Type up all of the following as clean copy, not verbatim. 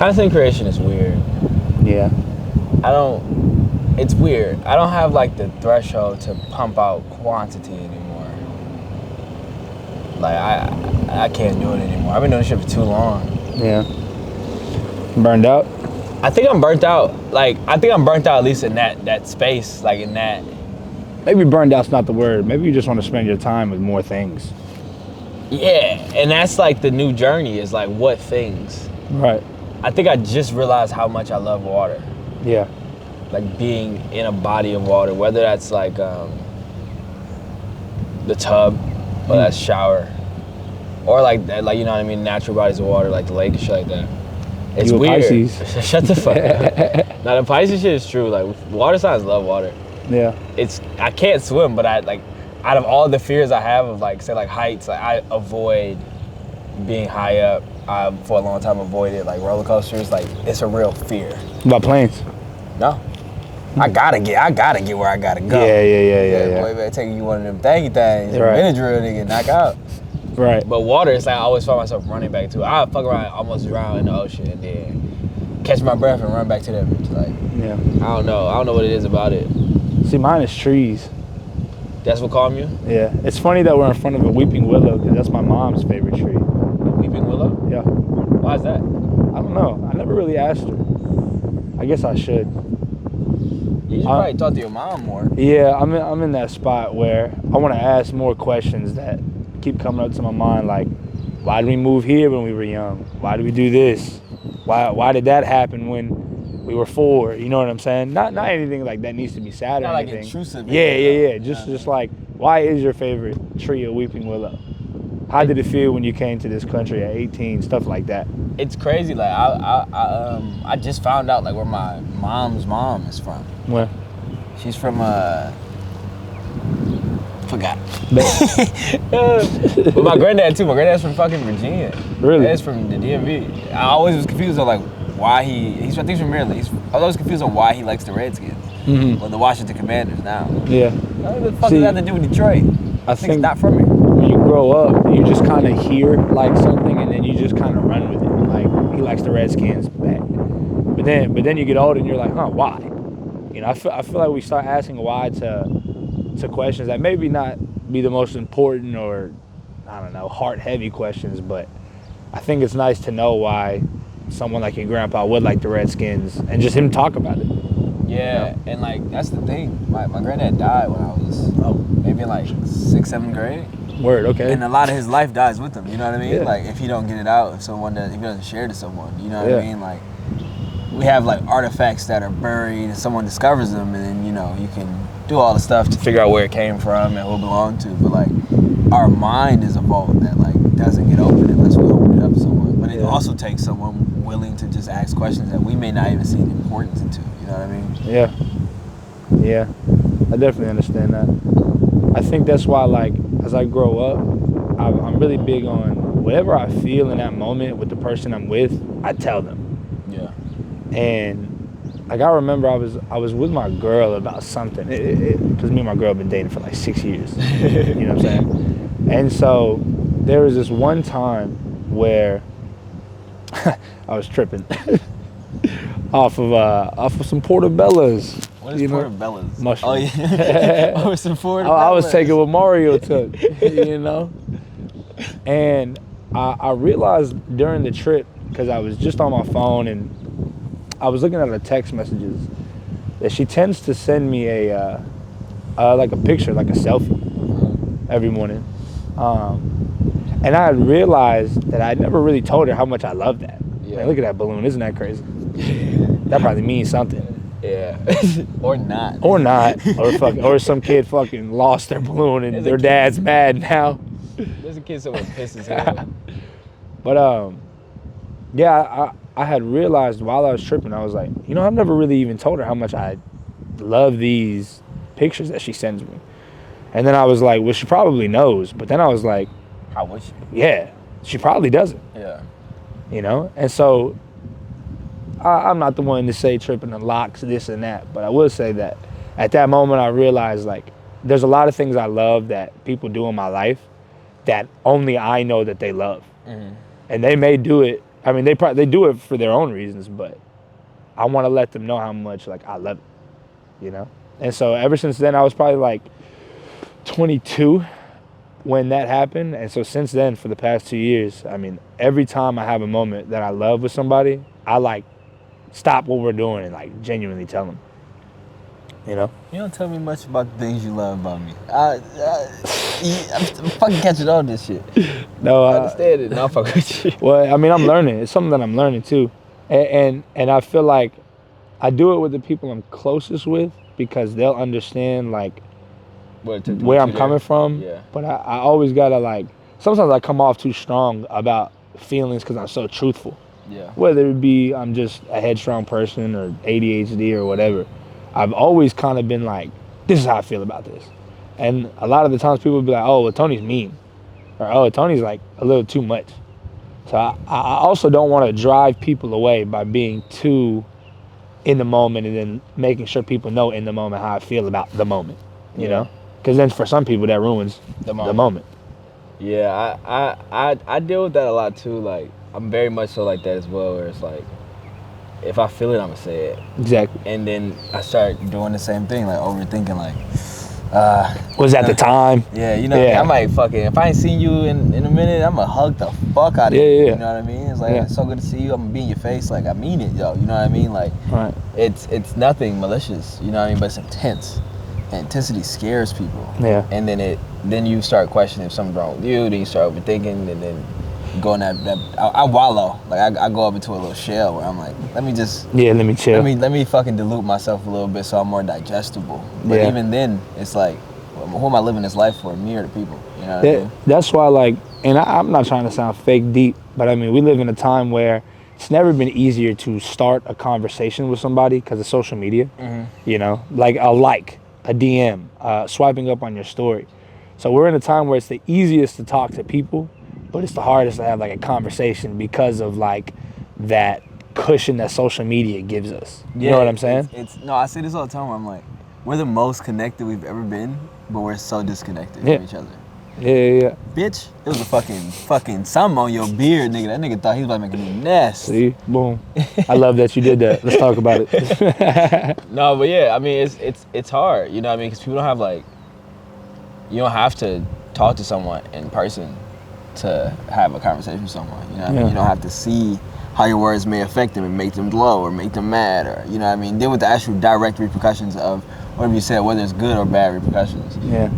Content creation is weird. Yeah. It's weird. I don't have like the threshold to pump out quantity anymore. Like I can't do it anymore. I've been doing shit for too long. Yeah. Burned out? I think I'm burnt out. Like I think I'm burnt out at least in that space, like in that. Maybe burned out's not the word. Maybe you just want to spend your time with more things. Yeah, and that's like the new journey is like what things. Right. I think I just realized how much I love water. Yeah. Like being in a body of water, whether that's like the tub or that shower, or like you know what I mean, natural bodies of water like the lake and shit like that. It's you weird. Pisces. Shut the fuck up. Now the Pisces shit is true. Like water signs love water. Yeah. I can't swim, but I like out of all the fears I have of like say like heights, like I avoid being high up. I for a long time avoided like roller coasters. Like it's a real fear. What about planes? No. I gotta get where I gotta go. Yeah. Boy, better take you one of them thangy things. Right. Benadryl, nigga, knock out. Right. But water, it's like I always find myself running back to. I fuck around, almost drown in the ocean, and then catch my breath and run back to them. It's like, yeah. I don't know what it is about it. See, mine is trees. That's what calm you? Yeah. It's funny that we're in front of a weeping willow because that's my mom's favorite tree. Weeping willow? Yeah. Why is that? I don't know. I never really asked her. I guess I should. You should probably talk to your mom more. Yeah, I'm in that spot where I want to ask more questions that keep coming up to my mind, like, why did we move here when we were young? Why did we do this? Why did that happen when we were 4? You know what I'm saying? Not anything like that needs to be sad or not anything. Like intrusive. Yeah. Just like, why is your favorite tree a weeping willow? How did it feel when you came to this country at 18? Stuff like that. It's crazy. Like I just found out like where my mom's mom is from. Where? She's from forgot. But my granddad too. My granddad's from fucking Virginia. Really? He's from the DMV. I always was confused on like why I think he's from Maryland. I was always confused on why he likes the Redskins or the Washington Commanders now. Yeah. What the fuck does that have to do with Detroit? I think it's not from here. When you grow up, you just kind of hear like something, and then you just kind of run with it. Like he likes the Redskins back, but then you get older and you're like, huh, why? You know, I feel like we start asking why to questions that maybe not be the most important or I don't know heart heavy questions, but I think it's nice to know why someone like your grandpa would like the Redskins and just him talk about it. Yeah, you know? And like that's the thing. My granddad died when I was maybe in like 6th, 7th grade. Word, okay. And a lot of his life dies with him. You know what I mean? Yeah. Like if he don't get it out, if he doesn't share it to someone, you know what I mean? Like we have like artifacts that are buried, and someone discovers them, and then you know you can do all the stuff to figure out where it came from and who it belonged to. But like our mind is a vault that like doesn't get opened unless we open it up to someone. But it also takes someone willing to just ask questions that we may not even see the importance into. You know what I mean? Yeah, I definitely understand that. I think that's why, like, as I grow up, I'm really big on whatever I feel in that moment with the person I'm with, I tell them. Yeah. And like I remember, I was with my girl about something, because me and my girl have been dating for like 6 years. You know what I'm saying? And so there was this one time where I was tripping off of some portobellos. What is portobellos? Mushrooms. Oh yeah. Some portobellos. I was taking what Mario took, you know. And I realized during the trip, because I was just on my phone and I was looking at her text messages, that she tends to send me a like a picture, like a selfie, every morning. And I had realized that I'd never really told her how much I love that. Yeah. Like, look at that balloon, isn't that crazy? That probably means something. Yeah. Or not. Or some kid fucking lost their balloon and their dad's mad now. There's a kid somewhere pissed as hell. But yeah, I had realized while I was tripping, I was like, you know, I've never really even told her how much I love these pictures that she sends me. And then I was like, well, she probably knows. But then I was like, how would she? Yeah, she probably doesn't. Yeah. You know? And so I'm not the one to say tripping and locks, this and that. But I will say that at that moment, I realized, like, there's a lot of things I love that people do in my life that only I know that they love. Mm-hmm. And they may do it I mean, they do it for their own reasons, but I want to let them know how much like I love it, you know? And so ever since then, I was probably like 22 when that happened. And so since then, for the past 2 years, I mean, every time I have a moment that I love with somebody, I like stop what we're doing and like genuinely tell them, you know? You don't tell me much about the things you love about me. I'm fucking catching on this shit. No, I understand it. No, I'll fuck with you. Well, I mean, I'm learning. It's something that I'm learning too. And I feel like I do it with the people I'm closest with because they'll understand like where I'm coming from. Yeah. But I always gotta like, sometimes I come off too strong about feelings because I'm so truthful. Yeah. Whether it be I'm just a headstrong person or ADHD or whatever, I've always kind of been like, this is how I feel about this. And a lot of the times people will be like, oh, well, Tony's mean. Or, oh, Tony's like a little too much. So I also don't want to drive people away by being too in the moment and then making sure people know in the moment how I feel about the moment, you know? Because then for some people that ruins the moment. Yeah, I deal with that a lot too. Like, I'm very much so like that as well, where it's like, if I feel it, I'm gonna say it. Exactly. And then I start doing the same thing, like overthinking, like, was at the time. Yeah, you know, I might fucking, if I ain't seen you in a minute, I'm gonna hug the fuck out of you. Yeah. You know what I mean? It's like, it's so good to see you. I'm gonna be in your face. Like, I mean it, yo. You know what I mean? Like, right. It's nothing malicious. You know what I mean? But it's intense. And intensity scares people. Yeah. And then you start questioning if something's wrong with you. Then you start overthinking, and then go in that I wallow. Like, I go up into a little shell where I'm like, let me just let me chill. Let me fucking dilute myself a little bit so I'm more digestible. But even then, it's like, who am I living this life for? Me or the people? You know what I mean? That's why, like, and I'm not trying to sound fake deep, but I mean, we live in a time where it's never been easier to start a conversation with somebody because of social media. Mm-hmm. You know, like a DM, swiping up on your story. So we're in a time where it's the easiest to talk to people, but it's the hardest to have like a conversation because of like that cushion that social media gives us. You know what I'm saying? No, I say this all the time. I'm like, we're the most connected we've ever been, but we're so disconnected from each other. Yeah. Bitch, it was a fucking something on your beard, nigga. That nigga thought he was about to make a new nest. See, boom. I love that you did that. Let's talk about it. No, but yeah, I mean, it's hard, you know what I mean? Because people don't have like, you don't have to talk to someone in person to have a conversation with someone. You know what I mean? You don't have to see how your words may affect them and make them glow or make them mad, or, you know what I mean? Deal with the actual direct repercussions of whatever you said, whether it's good or bad repercussions. Yeah.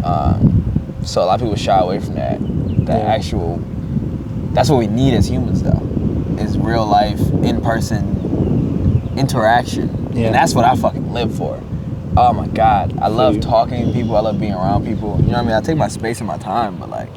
So a lot of people shy away from that. Actual, that's what we need as humans though, is real life, in-person interaction. Yeah. And that's what I fucking live for. Oh my God, I love talking to people, I love being around people. You know what I mean? I take my space and my time, but like,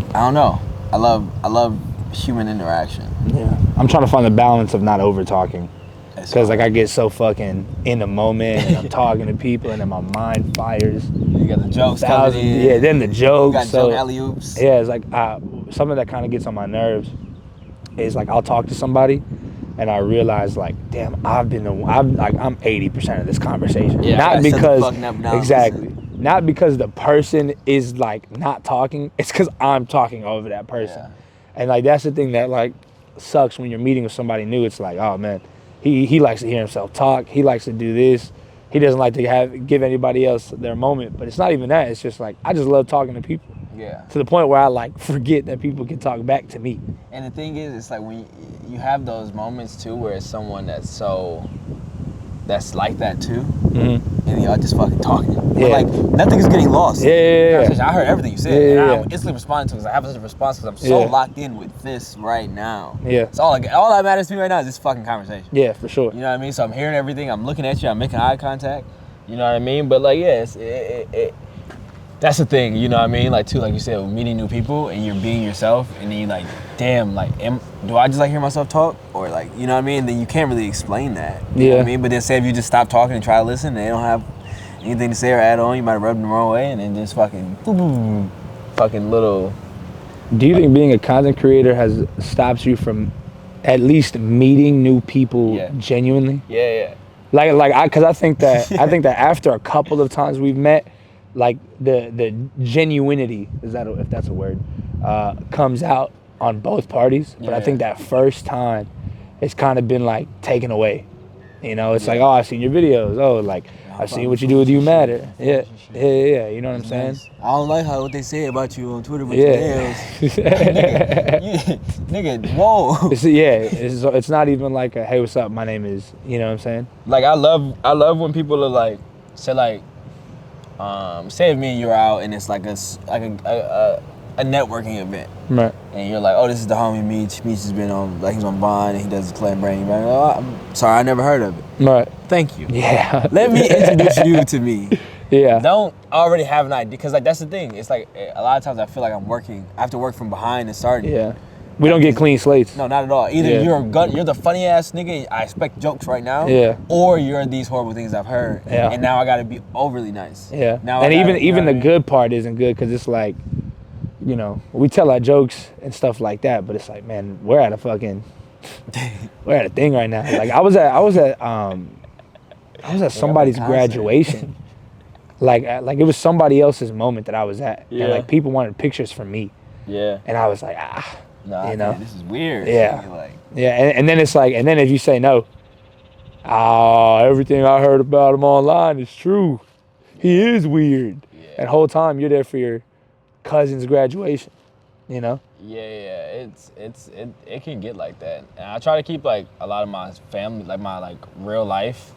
I don't know. I love human interaction. Yeah. I'm trying to find the balance of not over talking. Because like I get so fucking in the moment and I'm talking to people and then my mind fires. You got the jokes coming in. Yeah, then the jokes. You got joke alley-oops. Yeah, it's like something that kind of gets on my nerves is like I'll talk to somebody and I realize like, damn, I'm 80% of this conversation. Yeah, not because exactly. Not because the person is like not talking. It's because I'm talking over that person. Yeah. And like that's the thing that like sucks when you're meeting with somebody new. It's like, oh man, he likes to hear himself talk. He likes to do this. He doesn't like to give anybody else their moment. But it's not even that. It's just like I just love talking to people. Yeah. To the point where I like forget that people can talk back to me. And the thing is, it's like when you have those moments too, where it's someone that's like that too, and y'all just fucking talking. Yeah. But like nothing is getting lost. Yeah. I heard everything you said, and I'm instantly responding to it because I have such a response because I'm so locked in with this right now. Yeah. So all that matters to me right now is this fucking conversation. Yeah, for sure. You know what I mean? So I'm hearing everything. I'm looking at you. I'm making eye contact. You know what I mean? But like, that's the thing, you know what I mean? Like, too, like you said, meeting new people and you're being yourself, and then you're like, damn, like, do I just like hear myself talk? Or like, you know what I mean? Then you can't really explain that. You know what I mean? But then say if you just stop talking and try to listen, and they don't have anything to say or add on, you might rub them the wrong way, and then just fucking little. Do you think being a content creator stops you from at least meeting new people genuinely? Yeah. Because I think that after a couple of times we've met, like the genuinity, if that's a word, comes out on both parties, but I think that first time, it's kind of been like taken away. You know, it's like, oh, I've seen your videos. Oh, like I've seen what you do with You Matter. Yeah. You know what I'm saying? Nice. I don't like what they say about you on Twitter with your nails. nigga, whoa. It's not even like a, hey, what's up? My name is. You know what I'm saying? Like I love when people are like, say like, say if me and you're out and it's like a networking event. Right. And you're like, oh, this is the homie Meech. Meech has been on, like, he's on Vine and he does the Clay and Brain. Like, oh, I'm sorry, I never heard of it. Right. Thank you. Yeah. Let me introduce you to me. Yeah. Don't already have an idea, because like that's the thing. It's like a lot of times I feel like I have to work from behind and starting. Yeah. We don't get clean slates. No, not at all. Either you're the funny ass nigga, I expect jokes right now. Yeah. Or you're these horrible things I've heard. Yeah. And now I gotta be overly nice. Yeah. Now and even the good part isn't good, because it's like, you know, we tell our jokes and stuff like that, but it's like, man, we're at a thing right now. Like I was at somebody's graduation. like it was somebody else's moment that I was at. Yeah. And like people wanted pictures from me. Yeah. And I was like, nah, you know, this is weird. Yeah. Like, yeah. And then it's like, and then if you say no, everything I heard about him online is true. He is weird. Yeah. And the whole time you're there for your cousin's graduation, you know? Yeah, it can get like that. And I try to keep like a lot of my family, like my like real life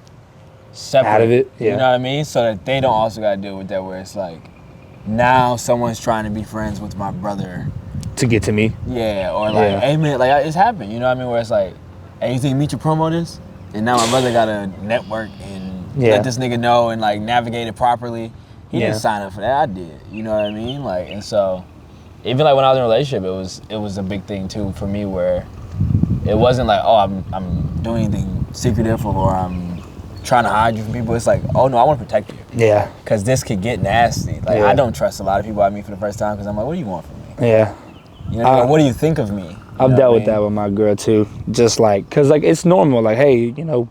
separate. Out of it, yeah. You know what I mean? So that they don't also gotta deal with that, where it's like, now someone's trying to be friends with my brother. To get to me. Yeah, or like, hey man, like it's happened, you know what I mean? Where it's like, hey, you think Meet your promo this? And now my brother got a network and let this nigga know and like navigate it properly. He didn't sign up for that, I did. You know what I mean? Like, and so, even like when I was in a relationship, it was a big thing too for me, where it wasn't like, oh, I'm doing anything secretive or I'm trying to hide you from people. It's like, oh no, I want to protect you. Yeah. Because this could get nasty. Like, I don't trust a lot of people I meet for the first time, because I'm like, what do you want from me? Yeah. You know, like, what do you think of me? I've dealt with that with my girl too. Just like, cause like it's normal. Like, hey, you know,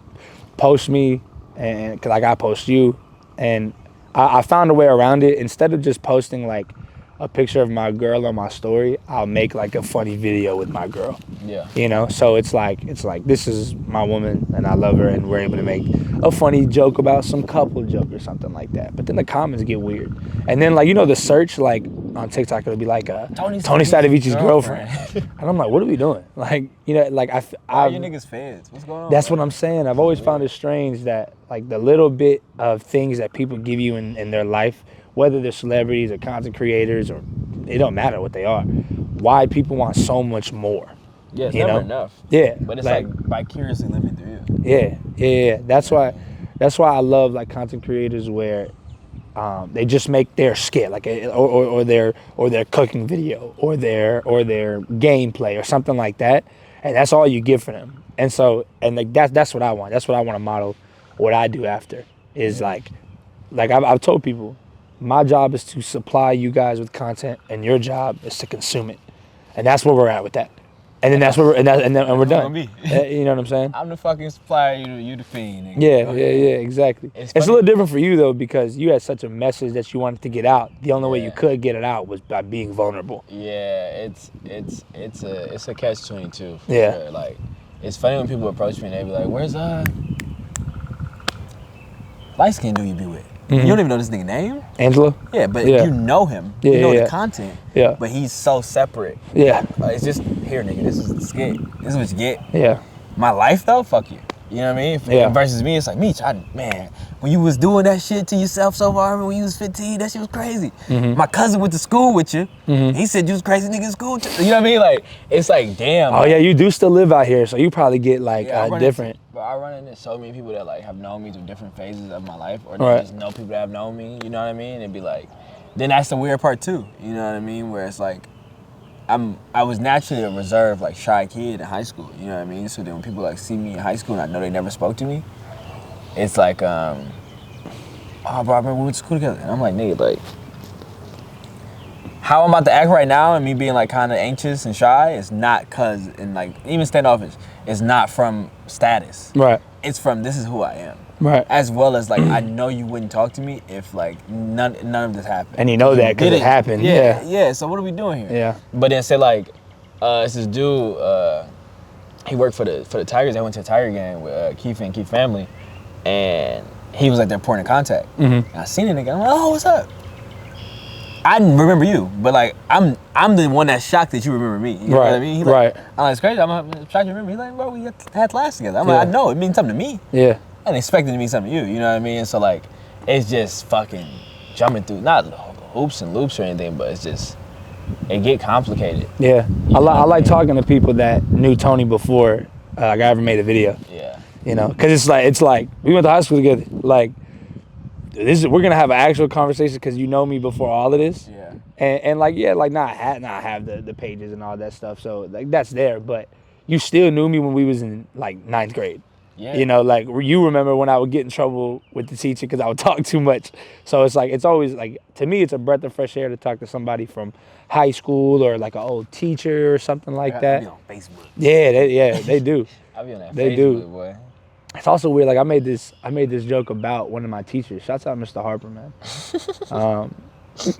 post me, and cause like I post you, and I found a way around it. Instead of just posting like a picture of my girl on my story, I'll make like a funny video with my girl. Yeah. You know, so it's like this is my woman and I love her, and we're able to make a funny joke about some couple joke or something like that. But then the comments get weird. And then like, you know, the search like on TikTok, it'll be like Tony Statovci's girlfriend. And I'm like, what are we doing? Like, you know, like Why are you niggas fans? What's going on? That's what I'm saying. I've always found it strange that like the little bit of things that people give you in their life, whether they're celebrities or content creators, or it don't matter what they are, why people want so much more. Yeah, it's never enough. Yeah. But it's like vicariously living through you. Yeah. That's why I love like content creators where they just make their skit, like or their cooking video or their gameplay or something like that, and that's all you give for them. And so, and like that's what I want. That's what I want to model. What I do after is like I've told people, my job is to supply you guys with content, and your job is to consume it, and that's where we're at with that. And then that's where we're done. You know what I'm saying? I'm the fucking supplier. You the fiend. Yeah, exactly. It's a little different for you though, because you had such a message that you wanted to get out. The only way you could get it out was by being vulnerable. Yeah, it's a catch-22. Yeah. Sure. Like, it's funny when people approach me and they be like, "Where's light skinned dude you be with?" Mm-hmm. You don't even know this nigga name? Angela? Yeah, but you know him. You know the content. Yeah. But he's so separate. Yeah. It's just, here, nigga, this is the skit. This is what you get. Yeah. My life, though, fuck you. You know what I mean? Yeah. Versus me, it's like, Meech, man, when you was doing that shit to yourself so far, when you was 15, that shit was crazy. Mm-hmm. My cousin went to school with you. Mm-hmm. He said you was crazy nigga in school too. You know what I mean? Like, it's like, damn. Oh, yeah, you do still live out here, so you probably get like different. But I run into so many people that like have known me through different phases of my life, or they just know people that have known me, you know what I mean? It'd be like, then that's the weird part too, you know what I mean? Where it's like, I was naturally a reserved, like shy kid in high school, you know what I mean? So then when people like see me in high school and I know they never spoke to me, it's like, oh bro, I remember we went to school together. And I'm like, nigga, like, how I'm about to act right now and me being like kind of anxious and shy is not cause, and like even standoffish, it's not from status. Right. It's from, this is who I am. Right. As well as like, I know you wouldn't talk to me if like none of this happened. And you know that because it happened. Yeah. So what are we doing here? Yeah. But then say like, It's this dude. He worked for the Tigers. I went to a Tiger game with Keith and Keith family, and he was like their point of contact. And I seen it again. I'm like, oh, what's up? I didn't remember you, but like I'm the one that's shocked that you remember me. You know what I mean? He like, I'm like, it's crazy. I'm shocked you remember me. He's like, bro, we had class together. I'm like, I know, it means something to me. Yeah. I didn't expect it to mean something to you. You know what I mean? So like, it's just fucking jumping through, not hoops and loops or anything, but it's just, it get complicated. Yeah. I like talking to people that knew Tony before I ever made a video. Yeah. You know, because it's like we went to high school together. Like, we're gonna have an actual conversation because you know me before all of this. Yeah. And like, yeah, like not have the pages and all that stuff. So like that's there, but you still knew me when we was in like 9th grade. Yeah. You know, like you remember when I would get in trouble with the teacher because I would talk too much. So it's like, it's always like, to me, it's a breath of fresh air to talk to somebody from high school or like an old teacher or something like that. Be on Facebook. Yeah, they do. I'll be on that They Facebook, do. boy. It's also weird. Like I made this joke about one of my teachers. Shouts out Mr. Harper, man.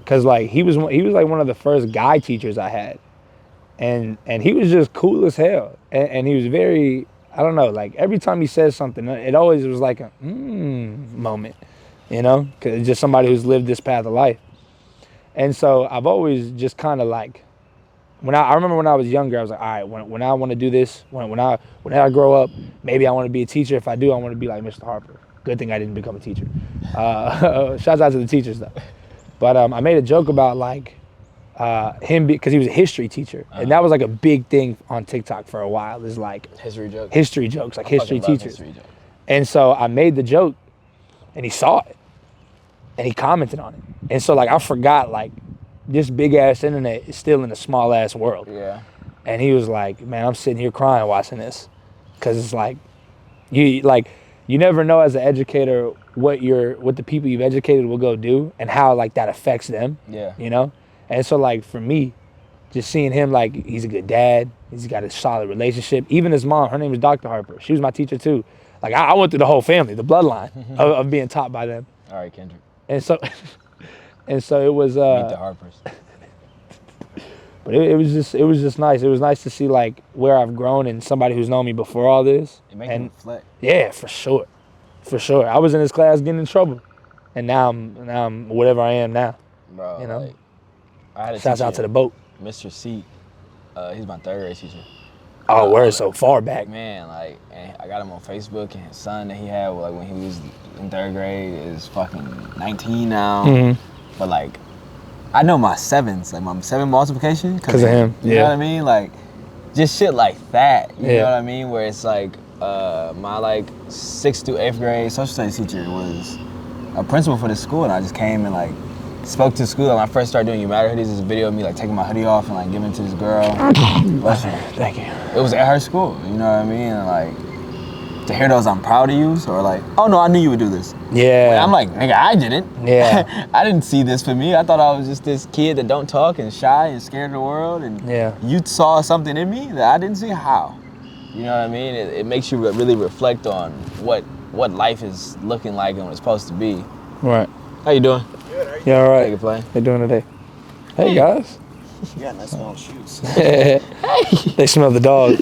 Cause like he was like one of the first guy teachers I had, and he was just cool as hell, and he was very, I don't know, like every time he says something, it always was like a moment, you know, cause it's just somebody who's lived this path of life, and so I've always just kind of like. I remember when I was younger, I was like, all right, when I want to do this, when I grow up, maybe I want to be a teacher. If I do, I want to be like Mr. Harper. Good thing I didn't become a teacher. Shouts out to the teachers though. But I made a joke about like him because he was a history teacher, and that was like a big thing on TikTok for a while. Is like history jokes, like history teachers. History jokes. And so I made the joke, and he saw it, and he commented on it, and so like I forgot like. This big ass internet is still in a small ass world. Yeah. And he was like, man, I'm sitting here crying watching this. Cause it's like, you never know as an educator what the people you've educated will go do and how like that affects them. Yeah. You know? And so like for me, just seeing him, like he's a good dad, he's got a solid relationship. Even his mom, her name is Dr. Harper. She was my teacher too. Like I went through the whole family, the bloodline of being taught by them. All right, Kendrick. And so And so it was. Meet the Harpers. But it was just nice. It was nice to see like where I've grown and somebody who's known me before all this. It makes me reflect. Yeah, for sure. I was in his class getting in trouble, and now I'm whatever I am now. Bro, you know. Like, I had a Shouts teacher, out to the boat. Mr. C. He's my 3rd grade teacher. Oh, we're so far back. Man, like, and I got him on Facebook, and his son that he had, like when he was in 3rd grade, is fucking 19 now. Mm-hmm. But like, I know my 7s, like my 7 multiplication, because of him. You know what I mean? Like, just shit like that. You know what I mean? Where it's like, my like 6th through 8th grade social studies teacher was a principal for the school, and I just came and like spoke to the school. When I first started doing You Matter hoodies, this video of me like taking my hoodie off and like giving it to this girl. Bless you. Thank you. It was at her school. You know what I mean? And like, to hear those I'm proud of you, or like, oh no, I knew you would do this. Yeah. I'm like, nigga, I didn't. Yeah. I didn't see this for me. I thought I was just this kid that don't talk and shy and scared of the world, and you saw something in me that I didn't see. How? You know what I mean? It makes you really reflect on what life is looking like and what it's supposed to be. Right. How you doing? Good. How you? Yeah, all right. How you playing? How you doing today? Hey guys. You got nice long shoes. They smell the dog.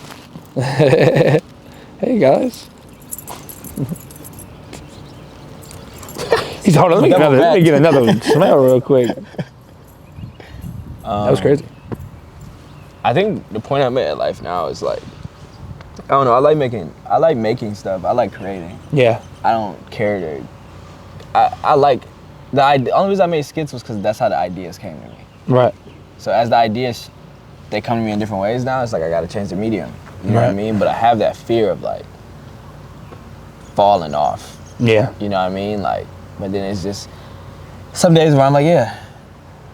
Hey guys. He's hold on, let me get another smell real quick. That was crazy. I think the point I'm at life now is like, I don't know, I like making stuff. I like creating. Yeah. I don't care to. I like the only reason I made skits was because that's how the ideas came to me. Right. So as the ideas, they come to me in different ways now. It's like I got to change the medium. You know what I mean? But I have that fear of like falling off. Yeah. You know what I mean? Like, but then it's just some days where I'm like, yeah,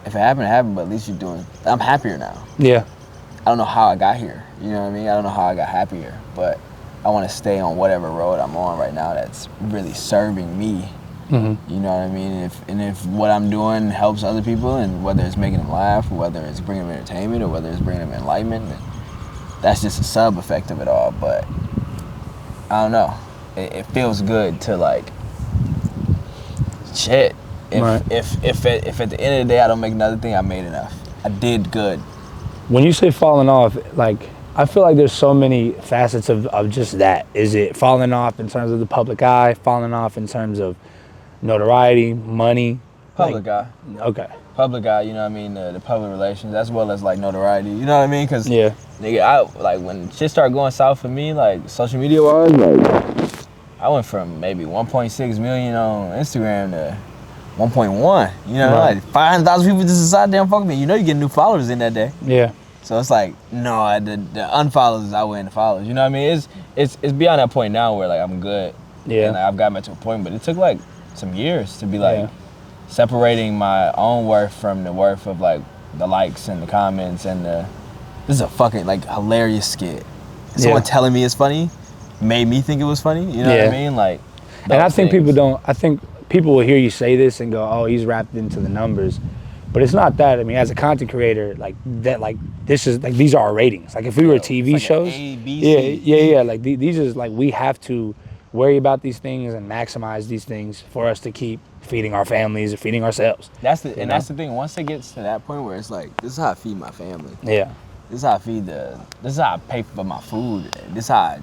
if it happened, it happened. But at least you're doing. I'm happier now. Yeah. I don't know how I got here. You know what I mean? I don't know how I got happier, but I want to stay on whatever road I'm on right now that's really serving me. Mm-hmm. You know what I mean? If what I'm doing helps other people, and whether it's making them laugh, or whether it's bringing them entertainment, or whether it's bringing them enlightenment, that's just a sub effect of it all. But I don't know. It feels good to like, shit. If at the end of the day I don't make another thing, I made enough. I did good. When you say falling off, like, I feel like there's so many facets of just that. Is it falling off in terms of the public eye, falling off in terms of notoriety, money? Public eye. Okay. Public eye, you know what I mean? The public relations, as well as like notoriety, you know what I mean? Because Yeah. nigga, I like when shit started going south for me, like social media wise, like I went from maybe 1.6 million on Instagram to 1.1. You know, Right. like 500,000 people just decided they don't fuck with me. You know, you get new followers in that day. Yeah. So it's like, no, the unfollowers outweigh the followers. You know what I mean? It's beyond that point now where like I'm good. Yeah. And like, I've gotten to a point, but it took like some years to be like Yeah. separating my own worth from the worth of like the likes and the comments and this is a fucking like hilarious skit. Someone telling me it's funny made me think it was funny. You know what I mean? Like, and I think people don't. I think people will hear you say this and go, "Oh, he's wrapped into the numbers," but it's not that. I mean, as a content creator, like that, like this is like these are our ratings. Like if we were TV like shows, A, B, C. yeah. Like these is like we have to worry about these things and maximize these things for us to keep feeding our families and feeding ourselves. That's the thing. Once it gets to that point where it's like, this is how I feed my family. Yeah. This is how I feed this is how I pay for my food. This is how I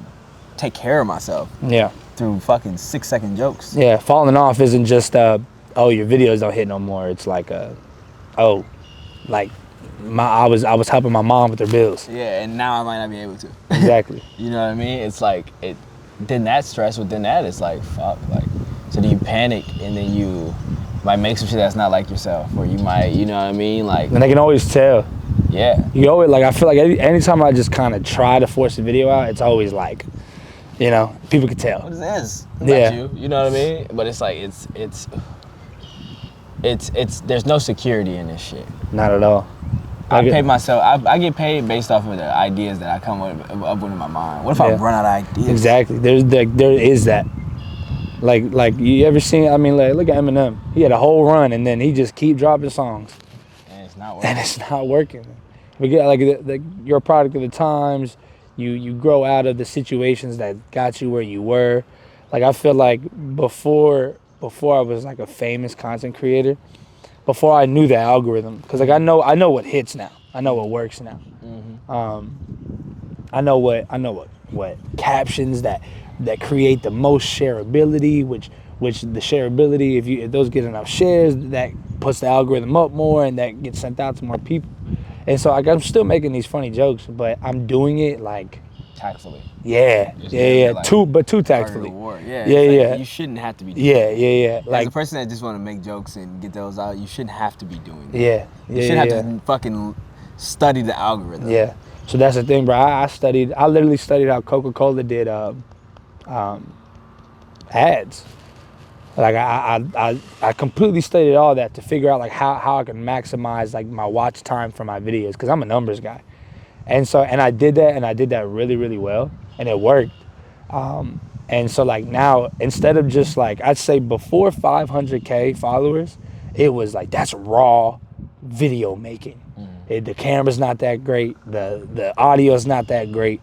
take care of myself. Yeah. Through fucking 6-second jokes. Yeah. Falling off isn't just oh, your videos don't hit no more. It's like oh, like I was helping my mom with her bills. Yeah, and now I might not be able to. Exactly. You know what I mean? It's like then that stress within that is like fuck, like so then you panic and then you might make some shit that's not like yourself, or you might, you know what I mean? Like, and I can always tell. Yeah. You always, like, I feel like anytime I just kind of try to force a video out, it's always like, you know, people can tell. What is this? Yeah. You know what I mean? But it's like it's there's no security in this shit. Not at all. I pay myself. I get paid based off of the ideas that I come up with in my mind. What if I run out of ideas? Exactly. There is that. Like you ever seen? I mean, like look at Eminem. He had a whole run and then he just keep dropping songs. And it's not working. And it's not working. We get like you're a product of the times. You grow out of the situations that got you where you were. Like I feel like before I was like a famous content creator, before I knew the algorithm, because like I know what hits now. I know what works now. I know what captions that create the most shareability, which the shareability, if those get enough shares, that puts the algorithm up more and that gets sent out to more people. And so like I'm still making these funny jokes, but I'm doing it like tactfully. Yeah. Like too tactfully. Yeah. Like, you shouldn't have to be doing that. Yeah. Like Like the person that just want to make jokes and get those out, you shouldn't have to be doing that. Yeah. You shouldn't have to fucking study the algorithm. Yeah. So that's the thing, bro. I literally studied how Coca-Cola did ads. Like I completely studied all that to figure out like how I can maximize like my watch time for my videos, because I'm a numbers guy. And I did that really, really well, and it worked. And so like now, instead of just like, I'd say before 500K followers, it was like, that's raw video making. The camera's not that great, the audio's not that great,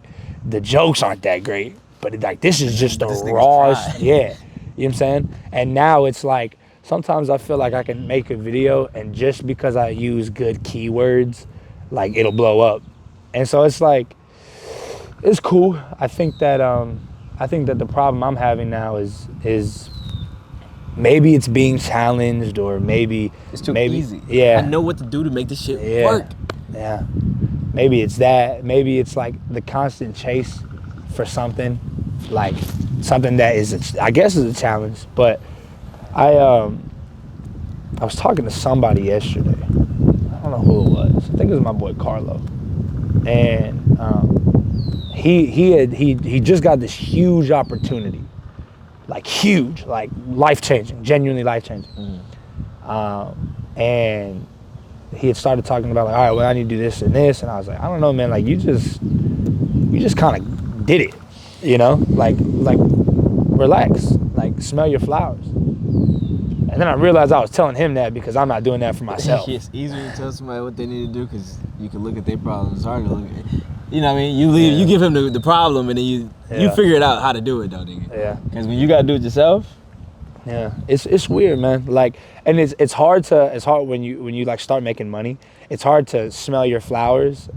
the jokes aren't that great, but like this is just the rawest, yeah. You know what I'm saying? And now it's like, sometimes I feel like I can make a video and just because I use good keywords, like it'll blow up. And so it's like, it's cool. I think that the problem I'm having now is maybe it's being challenged, or maybe it's too easy. Yeah. I know what to do to make this shit work. Yeah. Maybe it's that. Maybe it's like the constant chase for something, like something that is, I guess, is a challenge. But I was talking to somebody yesterday. I don't know who it was. I think it was my boy Carlo. And he just got this huge opportunity, like huge, like life-changing, genuinely life-changing. And he had started talking about like, all right, well, I need to do this and this, and I was like, I don't know, man, like you just kind of did it, you know, like relax, like smell your flowers. And then I realized I was telling him that because I'm not doing that for myself. It's easier to tell somebody what they need to do because you can look at their problems. It's hard to look at, you know what I mean? You give him the problem and then you figure it out how to do it though, nigga. Yeah. Because when you gotta do it yourself, Yeah, it's weird, man. Like, and it's hard when you like start making money. It's hard to smell your flowers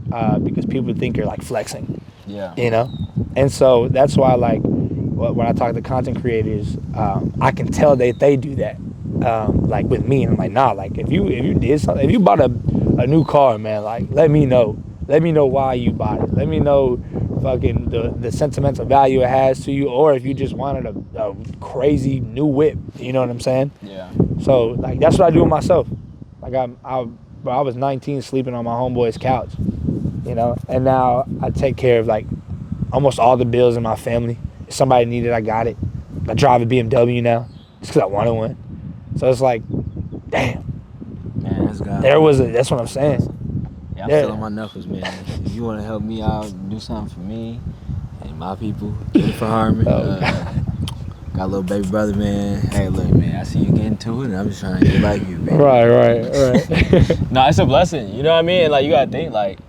because people think you're like flexing. Yeah. You know, and so that's why like when I talk to content creators, I can tell they do that. Like with me, and I'm like, nah. Like if you did something, if you bought a new car, man, like let me know. Let me know why you bought it. Let me know fucking the sentimental value it has to you, or if you just wanted a crazy new whip. You know what I'm saying? Yeah. So like that's what I do with myself. Like I was 19 sleeping on my homeboy's couch, you know, and now I take care of like almost all the bills in my family. If somebody needed, I got it. I drive a BMW now just because I wanted one. So it's like, damn. Man, that's God. That's what I'm saying. Yeah, I'm still on my knuckles, man. If you want to help me out, do something for me and my people, demetriusharmon. Got a little baby brother, man. Hey, look, man, I see you getting to it, and I'm just trying to get like you, man. Right. No, it's a blessing. You know what I mean? Like, you got to think, like,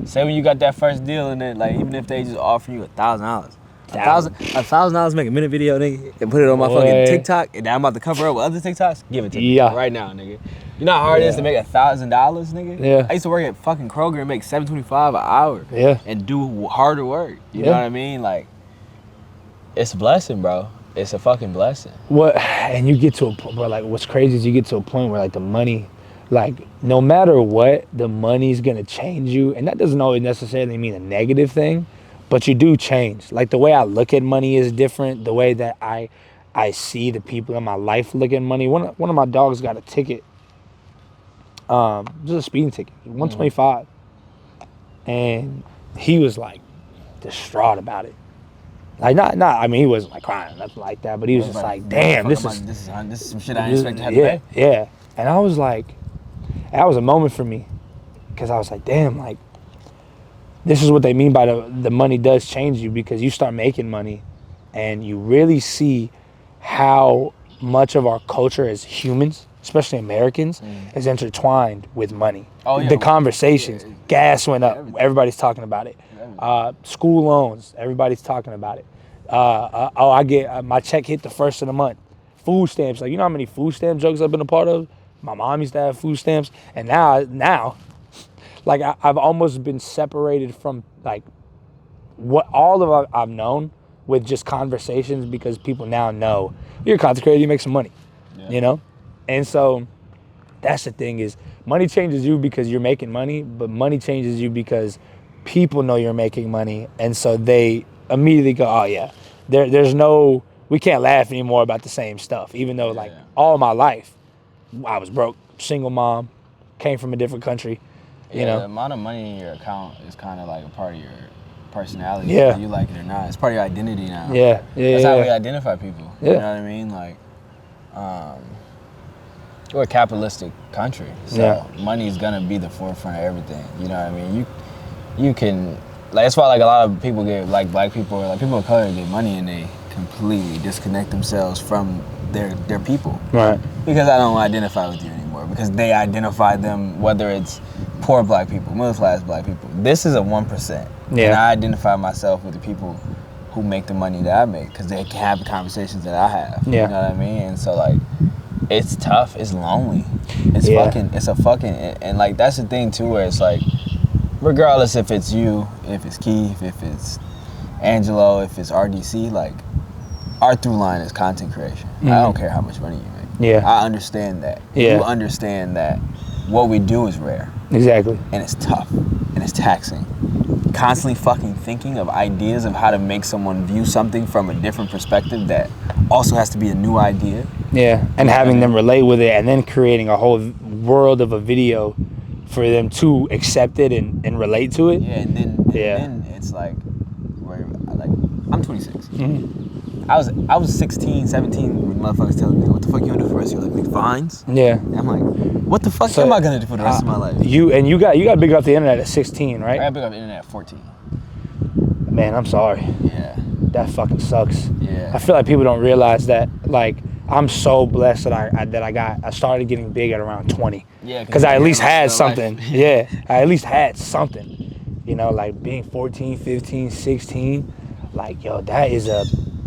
say when you got that first deal, and then, like, even if they just offer you $1,000. $1,000 make a minute video, nigga, and put it on my fucking TikTok, and I'm about to cover up with other TikToks. Give it to me right now, nigga. You know how hard it is to make $1,000, nigga? Yeah. I used to work at fucking Kroger and make $7.25 an hour. Yeah. And do harder work. You know what I mean? Like, it's a blessing, bro. It's a fucking blessing. And you get to a point where, like, what's crazy is you get to a point where, like, the money, like, no matter what, the money's gonna change you, and that doesn't always necessarily mean a negative thing. But you do change. Like the way I look at money is different. The way that I see the people in my life look at money. One of my dogs got a ticket. Just a speeding ticket, 125, and he was like distraught about it. Like not. I mean, he wasn't like crying, nothing like that. But he was just like, damn, this is some shit I didn't expect to have to pay. Yeah. And I was like, that was a moment for me, because I was like, damn, like. This is what they mean by the money does change you, because you start making money and you really see how much of our culture as humans, especially Americans, is intertwined with money. Oh, yeah. The conversations, gas went up, everybody's talking about it. School loans, everybody's talking about it. I get my check hit the first of the month. Food stamps, like you know how many food stamp jokes I've been a part of? My mom used to have food stamps, and now like I've almost been separated from like what all of I've known with just conversations, because people now know you're a content creator, you make some money, you know? And so that's the thing, is money changes you because you're making money, but money changes you because people know you're making money, and so they immediately go, oh yeah, we can't laugh anymore about the same stuff, even though like all my life I was broke, single mom, came from a different country. You know, the amount of money in your account is kind of like a part of your personality. Yeah. Whether you like it or not. It's part of your identity now. Yeah. That's how we identify people. Yeah. You know what I mean? Like, we're a capitalistic country, so money is gonna be the forefront of everything. You know what I mean? You can, like, that's why like a lot of people get, like black people or like people of color get money and they completely disconnect themselves from their people. Right. Because I don't identify with you anymore. Because they identify them, whether it's poor black people, middle class black people. This is a 1%. Yeah. And I identify myself with the people who make the money that I make, because they can have the conversations that I have. Yeah. You know what I mean? And so like, it's tough. It's lonely. It's and like that's the thing too, where it's like, regardless if it's you, if it's Keith, if it's Angelo, if it's RDC, like our through line is content creation. I don't care how much money you make. Yeah. I understand that. Yeah. You understand that what we do is rare. Exactly. And it's tough. And it's taxing. Constantly fucking thinking of ideas of how to make someone view something from a different perspective that also has to be a new idea. Yeah. And having them relate with it, and then creating a whole world of a video for them to accept it and relate to it. Yeah, and then it's like, I'm 26. Mm-hmm. I was 16, 17 when motherfuckers telling me, what the fuck you gonna do for the rest of your life? Make vines? Yeah. And I'm like, what the fuck am I gonna do for the rest of my life? You got big up the internet at 16, right? I got big up the internet at 14. Man, I'm sorry. Yeah. That fucking sucks. Yeah. I feel like people don't realize that. Like, I'm so blessed that I started getting big at around 20. Yeah. Because I at least had something. Yeah. I at least had something. You know, like being 14, 15, 16. Like, yo, that is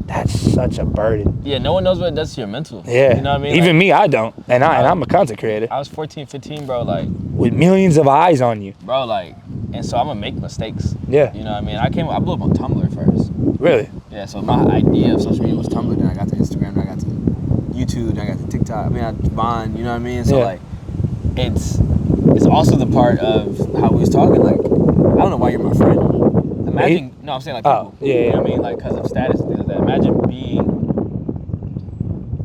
that's such a burden. Yeah, no one knows what it does to your mental. Yeah. You know what I mean? Even like, me, I don't. And I'm a content creator. I was 14, 15, bro, like. With millions of eyes on you. Bro, like, and so I'm gonna make mistakes. Yeah. You know what I mean? I blew up on Tumblr first. Really? Yeah, so my idea of social media was Tumblr, then I got to Instagram, then I got to YouTube, then I got to TikTok. I mean, I Vine, you know what I mean? So, like, it's also the part of how we was talking, like, I don't know why you're my friend. Imagine, no, I'm saying, like, people. Yeah, you know what I mean? Like, because of status and things like that. Imagine being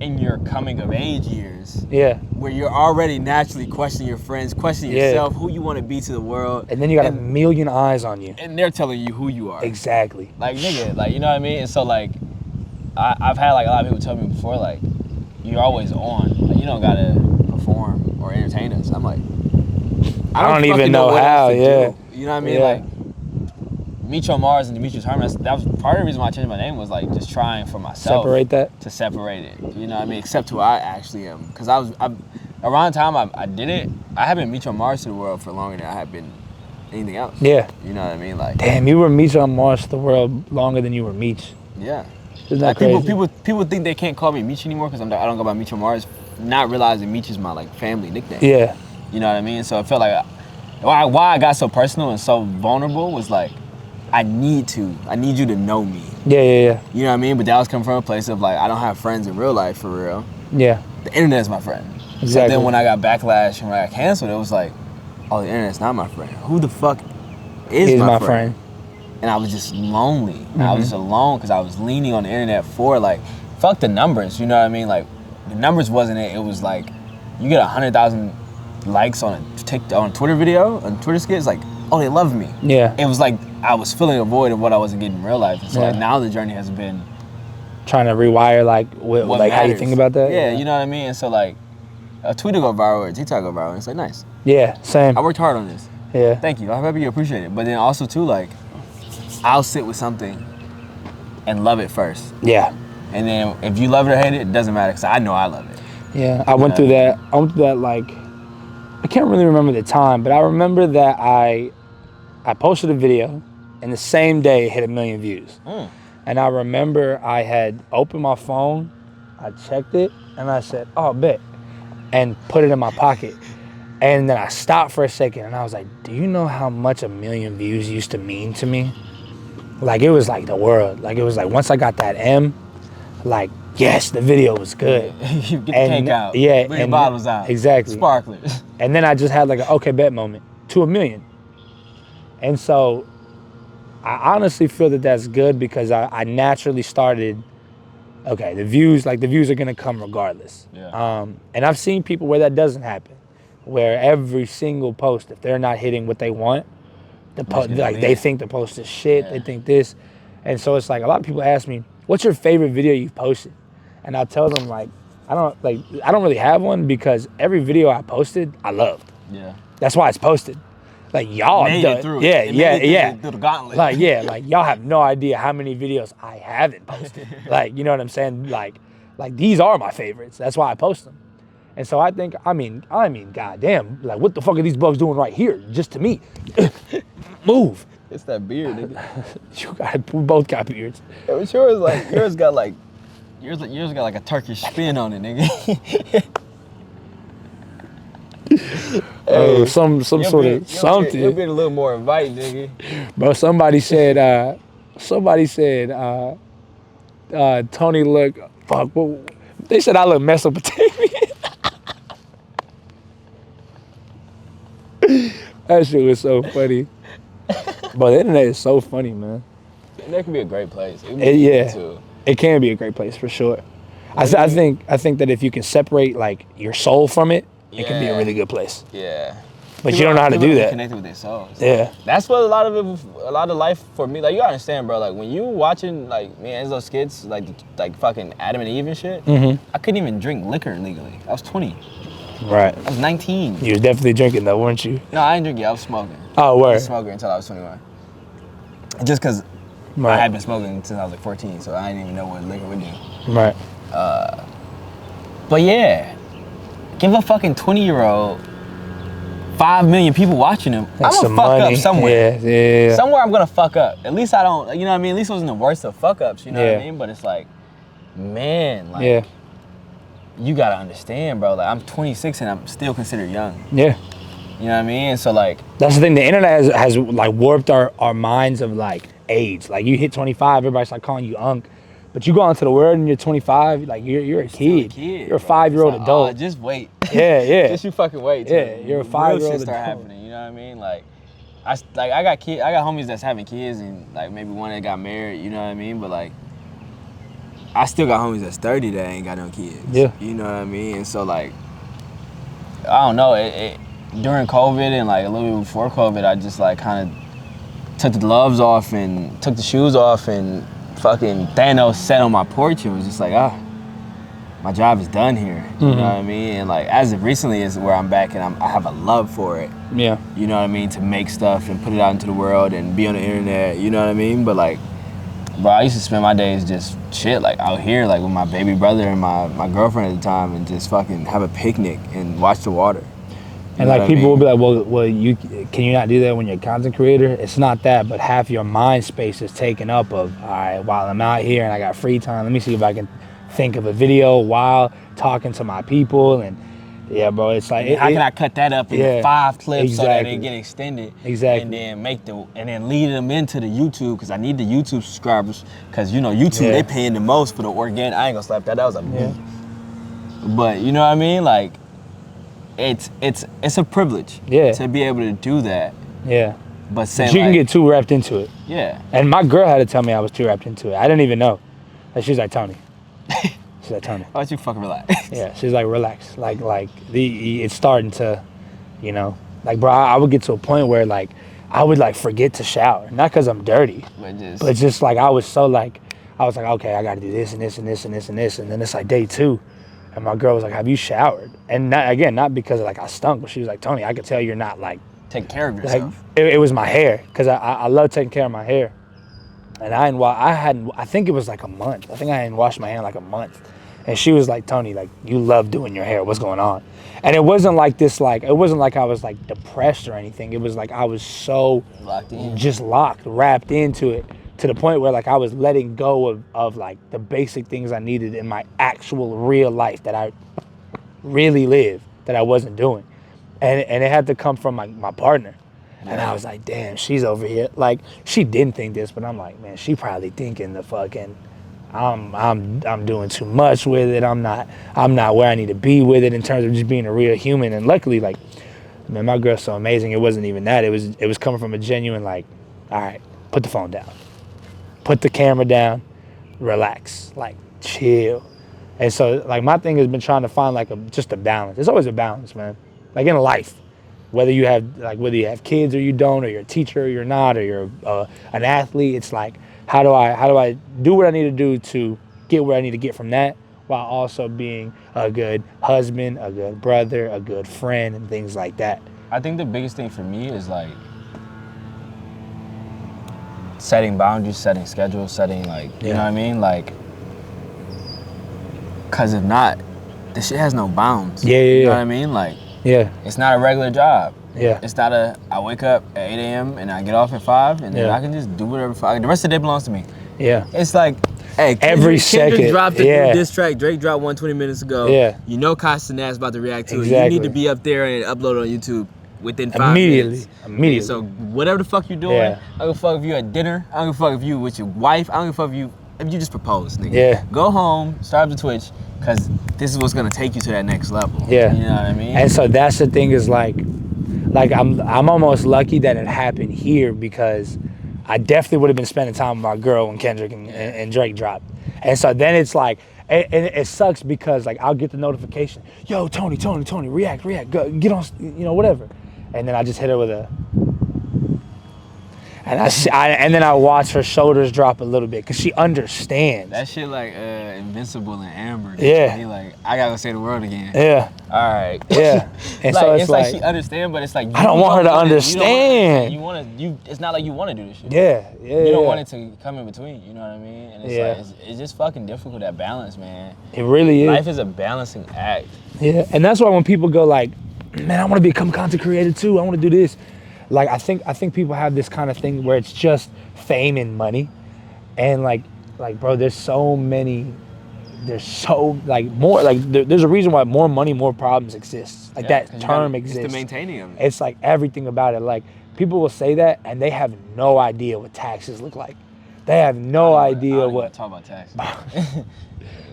in your coming of age years. Yeah. Where you're already naturally questioning your friends, questioning yourself, who you want to be to the world. And then you got a million eyes on you. And they're telling you who you are. Exactly. Like, nigga, like, you know what I mean? And so, like, I've had, like, a lot of people tell me before, like, you're always on. Like, you don't got to perform or entertain us. I'm like, I don't even know how, You know what I mean? Like, Remorse and Demetrius, that was part of the reason why I changed my name was, like, just trying for myself. Separate that? To separate it. You know what I mean? Accept who I actually am. Because around the time I did it, I have been Remorse to the world for longer than I have been anything else. Yeah. You know what I mean? Like, damn, you were Remorse to the world longer than you were Meech. Yeah. Isn't that like, crazy? People think they can't call me Meech anymore because I don't go by Remorse, not realizing Meech is my, like, family nickname. Yeah. You know what I mean? So it felt like why I got so personal and so vulnerable was like, I need you to know me. Yeah. You know what I mean? But that was coming from a place of, like, I don't have friends in real life for real. Yeah. The internet is my friend. Exactly. So then when I got backlash and when I got canceled, it was like, oh, the internet's not my friend. Who the fuck is my friend? And I was just lonely. Mm-hmm. I was just alone because I was leaning on the internet for, like, fuck the numbers. You know what I mean? Like, the numbers wasn't it. It was like, you get 100,000 likes on a Twitter video, on Twitter skits, like, oh, they love me. Yeah. It was like I was filling a void of what I wasn't getting in real life. And so like now the journey has been trying to rewire like what like matters. How you think about that. Yeah, you know what I mean. And so like a tweet will go viral or a TikTok go viral. And it's like nice. Yeah, same. I worked hard on this. Yeah. Thank you. I hope you appreciate it. But then also too, like, I'll sit with something and love it first. Yeah. And then if you love it or hate it, it doesn't matter because I know I love it. Yeah, I went through that. Like, I can't really remember the time, but I remember that I posted a video and the same day it hit 1 million views. And I remember I had opened my phone, I checked it, and I said, oh, bet, and put it in my pocket. And then I stopped for a second and I was like, do you know how much 1 million views used to mean to me? Like, it was like the world. Like, it was like once I got that M, like, yes, the video was good. You get the cake out. Yeah. Bring the bottles out. Exactly. Sparklers. And then I just had like an okay bet moment to 1 million. And so I honestly feel that that's good because I naturally started, okay, the views are gonna come regardless. Yeah. And I've seen people where that doesn't happen, where every single post, if they're not hitting what they want, they think the post is shit, they think this. And so it's like a lot of people ask me, what's your favorite video you've posted? And I tell them like, I don't really have one because every video I posted, I loved. Yeah. That's why it's posted. Like y'all made it through. Yeah. Through the gauntlet. Like y'all have no idea how many videos I haven't posted. Like, you know what I'm saying? Like these are my favorites. That's why I post them. And so I think, I mean, goddamn, like what the fuck are these bugs doing right here? Just to me. Move. It's that beard, nigga. We both got beards. Yeah, but yours got like a Turkish spin on it, nigga. Hey, some sort of something. You'll be a little more inviting, nigga. Bro, somebody said, Tony look, fuck, they said I look Mesopotamian. That shit was so funny. But the internet is so funny, man. That can be a great place. It can be a great place for sure. I think that if you can separate like your soul from it, it can be a really good place. Yeah. But you don't know how to do that. Connected with their souls. Yeah. That's what a lot of life for me. Like, you gotta understand, bro. Like, when you watching like me and Enzo's skits, like fucking Adam and Eve and shit, I couldn't even drink liquor legally. I was 20. Right. I was 19. You were definitely drinking though, weren't you? No, I didn't drink it. I was smoking. Oh, word. I was smoking until I was 21. Just because I had been smoking since I was like 14, so I didn't even know what liquor would do. Right. But yeah, give a fucking 20-year-old 5 million people watching him. That's I'm gonna fuck up somewhere. Yeah. Somewhere I'm gonna fuck up. At least I don't, you know what I mean? At least it wasn't the worst of fuck ups, you know what I mean? But it's like, man, like, you gotta understand, bro. Like, I'm 26 and I'm still considered young. Yeah. You know what I mean? So, like, that's the thing. The internet has like warped our minds of like age. Like, you hit 25, everybody's like calling you Unc. But you go out into the world and you're 25, like you're a kid. You're a 5-year-old like, adult. Oh, just wait. Yeah. Just you fucking wait. Yeah, you're a 5-year-old real shit start adult. happening. You know what I mean? Like, I got homies that's having kids and like maybe one that got married. You know what I mean? But like, I still got homies that's 30 that ain't got no kids. Yeah. You know what I mean? And so like, I don't know. During COVID and like a little bit before COVID, I just like kind of took the gloves off and took the shoes off and fucking Thanos sat on my porch and was just like, my job is done here. You know what I mean? And like, as of recently is where I'm back and I have a love for it. Yeah. You know what I mean? To make stuff and put it out into the world and be on the internet. You know what I mean? But like, bro, I used to spend my days just shit, like out here, like with my baby brother and my girlfriend at the time and just fucking have a picnic and watch the water. And like people will be like, well, can you not do that when you're a content creator? It's not that, but half your mind space is taken up of, all right, while I'm out here and I got free time, let me see if I can think of a video while talking to my people. And yeah, bro, it's like, how can I cut that up in 5 clips so that they get extended? Exactly. And then lead them into the YouTube, because I need the YouTube subscribers, because you know YouTube they paying the most for the organic. I ain't gonna slap that. That was a But you know what I mean? Like, it's a privilege to be able to do that. Yeah. But you can get too wrapped into it. Yeah. And my girl had to tell me I was too wrapped into it. I didn't even know. And she's like, Tony. She's like, Tony. Why don't you fucking relax? Yeah. She's like, relax. Like it's starting to, you know, like, bro, I would get to a point where like I would like forget to shower, not because I'm dirty, but just like I was like, okay, I got to do this and this and this and this and this, and then it's like day 2. And my girl was like, have you showered? And not because of like I stunk, but she was like, Tony, I could tell you're not like taking care of yourself. Like, it was my hair, because I love taking care of my hair. And I think it was like a month. I think I hadn't washed my hair in like a month. And she was like, Tony, like, you love doing your hair. What's going on? And it wasn't like this, like, it wasn't like I was like depressed or anything. It was like I was so wrapped into it, to the point where like I was letting go of like the basic things I needed in my actual real life that I really live, that I wasn't doing. And it had to come from my partner. And I was like, damn, she's over here. Like, she didn't think this, but I'm like, man, she probably thinking the fucking, I'm doing too much with it. I'm not where I need to be with it in terms of just being a real human. And luckily, like, man, my girl's so amazing. It wasn't even that. It was coming from a genuine, like, all right, put the phone down. Put the camera down, relax, like, chill. And so, like, my thing has been trying to find, like, just a balance. There's always a balance, man. Like, in life, whether you have kids or you don't, or you're a teacher or you're not, or you're an athlete, it's like, how do I do what I need to do to get where I need to get from that, while also being a good husband, a good brother, a good friend, and things like that. I think the biggest thing for me is, like, setting boundaries, setting schedules, setting, like, you know what I mean? Like, because if not, this shit has no bounds. You know what I mean? Like, it's not a regular job. It's not I wake up at 8 a.m. and I get off at 5, and then I can just do whatever. The rest of the day belongs to me. It's like, hey, Kendrick dropped the new diss track. Drake dropped one 20 minutes ago. You know Castanet's about to react to it. You need to be up there and upload on YouTube within 5 minutes. Immediately. So whatever the fuck you're doing, I don't give a fuck if you're at dinner. I don't give a fuck if you with your wife. I don't give a fuck if you just proposed, nigga. Go home, start up the Twitch, because this is what's gonna take you to that next level. You know what I mean? And so that's the thing, is like I'm almost lucky that it happened here, because I definitely would have been spending time with my girl when Kendrick and Drake dropped. And so then it's like, it sucks, because like I'll get the notification, yo, Tony, react, go, get on, you know, whatever. And then I just hit her with and then I watch her shoulders drop a little bit, because she understands. That shit like Invincible and Amber. He like, I gotta go save the world again. All right. And like, so it's like she understands, but it's like, I don't want her to understand. It's not like you want to do this shit. You don't want it to come in between. You know what I mean? And it's like, it's just fucking difficult, that balance, man. It really is. Life is a balancing act. And that's why when people go like, man, I want to become content creator too, I want to do this. Like, I think people have this kind of thing where it's just fame and money. And like, bro, there's so many there's so like more like there's a reason why more money, more problems exists. Like that term exists. It's the maintaining of it. It's like everything about it. Like people will say that and they have no idea what taxes look like. They have no idea what. Talk about taxes.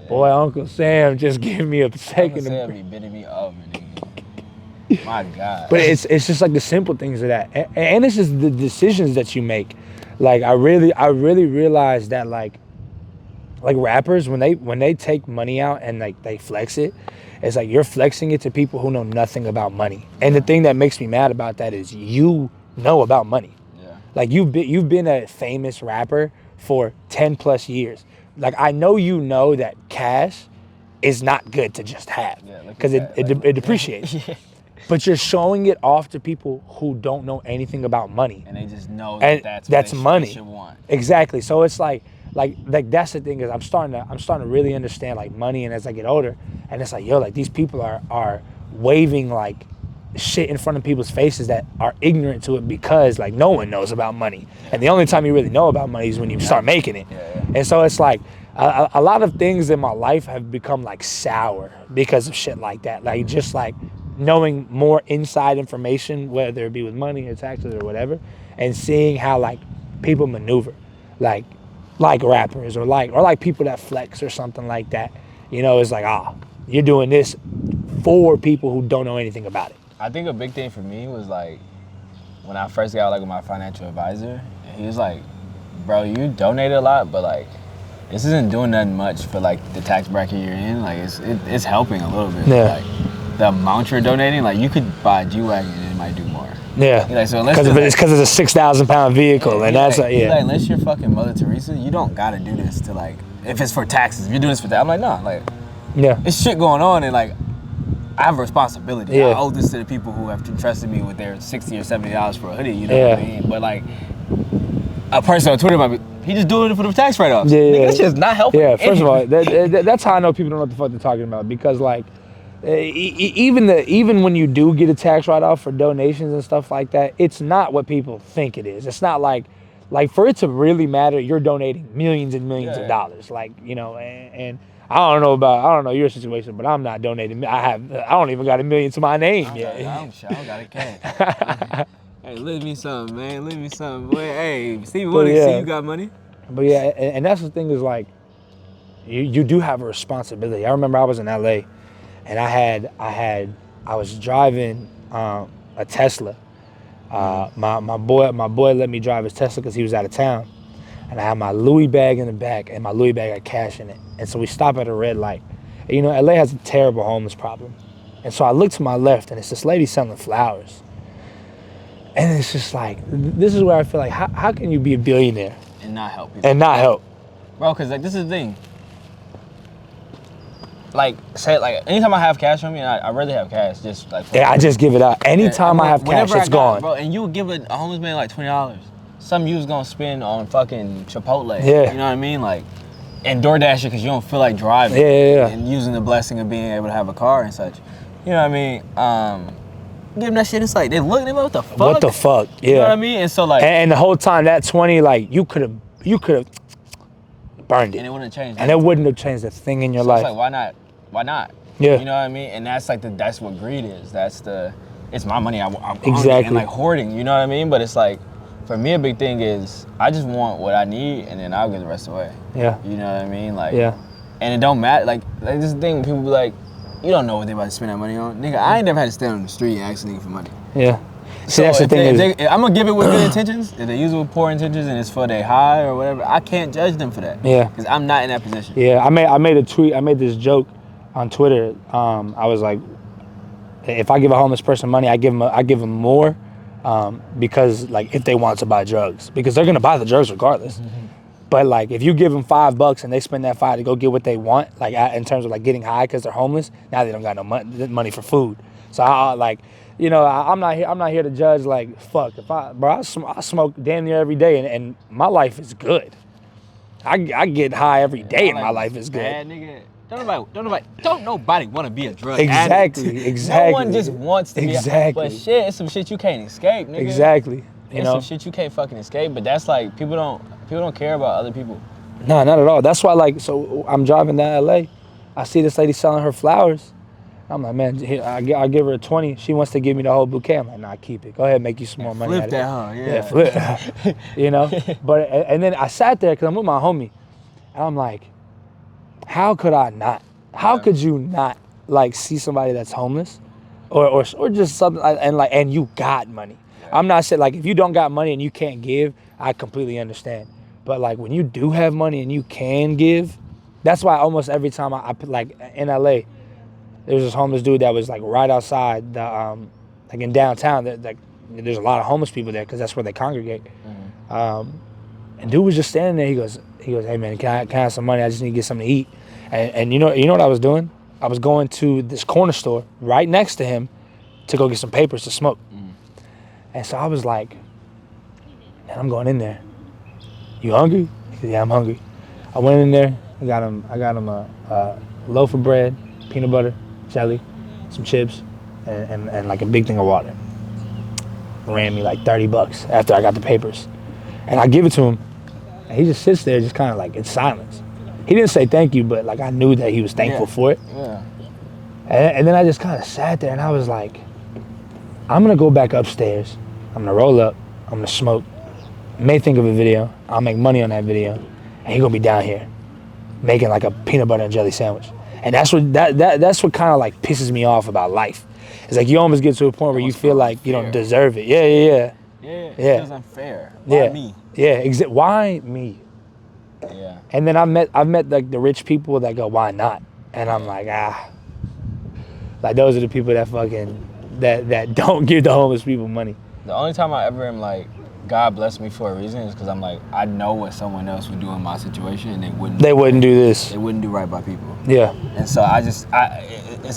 Boy, Uncle Sam just gave me a second. Uncle Sam be bidding me up, nigga. My God. But it's just like the simple things of that, and it's just the decisions that you make. Like I really realized that like rappers when they take money out and like they flex it, it's like you're flexing it to people who know nothing about money. And the thing that makes me mad about that is you know about money. Yeah. Like you've been a famous rapper for 10 plus years. Like I know you know that cash is not good to just have because it depreciates. Yeah. But you're showing it off to people who don't know anything about money. And they just know that's what money. They should want. Exactly. So it's like that's the thing is I'm starting to really understand like money, and as I get older, and it's like, yo, like these people are waving like shit in front of people's faces that are ignorant to it because like no one knows about money. And the only time you really know about money is when you start making it. Yeah. And so it's like a lot of things in my life have become like sour because of shit like that. Like just like knowing more inside information, whether it be with money or taxes or whatever, and seeing how like people maneuver, like rappers or like people that flex or something like that. You know, it's like, you're doing this for people who don't know anything about it. I think a big thing for me was like when I first got like with my financial advisor, he was like, bro, you donated a lot, but like this isn't doing nothing much for like the tax bracket you're in. Like it's helping a little bit. Yeah. Like the amount you're donating, like you could buy a G-Wagon and it might do more. Yeah. Like, so because it's a 6,000 pound vehicle, and that's like, unless you're fucking Mother Teresa, you don't gotta do this to like if it's for taxes. If you're doing this for that, I'm like, nah, like it's shit going on, and like I have a responsibility. Yeah. I owe this to the people who have trusted me with their $60 or $70 for a hoodie. You know what I mean? But like a person on Twitter might be, he just doing it for the tax write-offs. Yeah, Nigga, that's just not helping. Yeah, first of all, that's how I know people don't know what the fuck they're talking about, because like even when you do get a tax write-off for donations and stuff like that, it's not what people think it is. It's not like for it to really matter, you're donating millions and millions of dollars. Like, you know, and I don't know your situation, but I'm not donating. I don't even got $1 million to my name yet. I don't got a cash. Hey, lend me something, man. Lend me something. Boy, hey, Stevie Wonder, see you got money. But yeah, and that's the thing is like, you do have a responsibility. I remember I was in LA, and I was driving a Tesla. My boy let me drive his Tesla because he was out of town, and I had my Louis bag in the back, and my Louis bag had cash in it. And so we stop at a red light. And, you know, LA has a terrible homeless problem, and so I look to my left, and it's this lady selling flowers. And it's just like, this is where I feel like, how can you be a billionaire and not help people? Bro, because like this is the thing. Like, say, like, anytime I have cash on me, and I rarely have cash, just like. I just give it out. Anytime I have cash, it's gone. Bro, and you would give a homeless man like $20. Something you was gonna spend on fucking Chipotle. Yeah. You know what I mean? Like, and DoorDash it because you don't feel like driving. Yeah. And using the blessing of being able to have a car and such. You know what I mean? Give them that shit. It's like they look. They like, what the fuck? What the fuck? Yeah. You know what I mean? And so like. And the whole time that 20, like you could have burned it. And it wouldn't have changed. And it wouldn't have changed a thing in your life. It's like why not? Why not? Yeah. You know what I mean? And that's like that's what greed is. It's my money. I'm exactly. And like hoarding. You know what I mean? But it's like, for me, a big thing is I just want what I need, and then I'll give the rest away. Yeah. You know what I mean? Like. Yeah. And it don't matter. Like this is the thing when people be like, you don't know what they about to spend that money on. Nigga, I ain't never had to stand on the street and ask a nigga for money. Yeah. See, So that's the thing I'm gonna give it with good intentions. If they use it with poor intentions and it's for their high or whatever, I can't judge them for that. Yeah. Because I'm not in that position. Yeah. I made a tweet. I made this joke on Twitter. I was like, if I give a homeless person money, I give them more, because like if they want to buy drugs, because they're gonna buy the drugs regardless. Mm-hmm. But like if you give them $5 and they spend that $5 to go get what they want, like in terms of like getting high because they're homeless, now they don't got no money for food. So I'm not here to judge. Like fuck, I smoke damn near every day, and my life is good. I get high every day, and my life is good. Bad nigga. Don't nobody want to be a drug addict. Exactly. No one just wants to be. But shit, it's some shit you can't escape, nigga. Exactly. It's some shit you can't fucking escape. But that's like people don't care about other people. No, not at all. That's why, like, so I'm driving down LA, I see this lady selling her flowers. I'm like, man, I'll give her a 20. She wants to give me the whole bouquet. I'm like, nah, keep it. Go ahead, make you some more money. Flip that, huh? Yeah, flip. You know? But, and then I sat there because I'm with my homie. And I'm like, how could I not? How could you not, like, see somebody that's homeless? Or just something, and you got money. Yeah. I'm not saying, like, if you don't got money and you can't give, I completely understand. But, like, when you do have money and you can give, that's why almost every time I like, in LA, there was this homeless dude that was like right outside the like in downtown. Like there's a lot of homeless people there because that's where they congregate. Mm-hmm. And dude was just standing there. He goes, hey man, can I have some money? I just need to get something to eat. And you know what I was doing? I was going to this corner store right next to him to go get some papers to smoke. Mm-hmm. And so I was like, man, I'm going in there. You hungry? He said, yeah, I'm hungry. I went in there. I got him a loaf of bread, peanut butter, jelly, some chips, and like a big thing of water. Ran me like $30 after I got the papers. And I give it to him, and he just sits there just kind of like in silence. He didn't say thank you, but like I knew that he was thankful for it. Yeah. And then I just kind of sat there and I was like, I'm gonna go back upstairs. I'm gonna roll up, I'm gonna smoke, may think of a video, I'll make money on that video, and he's gonna be down here making like a peanut butter and jelly sandwich. And that's what that's what kind of like pisses me off about life. It's like you almost get to a point where you feel like you don't deserve it. Yeah. It feels unfair. Why me? Yeah, why me? Yeah. And then I've met like the rich people that go, why not? And I'm like, like those are the people that fucking that don't give the homeless people money. The only time I ever am like, God bless me for a reason is because I'm like, I know what someone else would do in my situation and they wouldn't do this. They wouldn't do right by people. Yeah. And so it's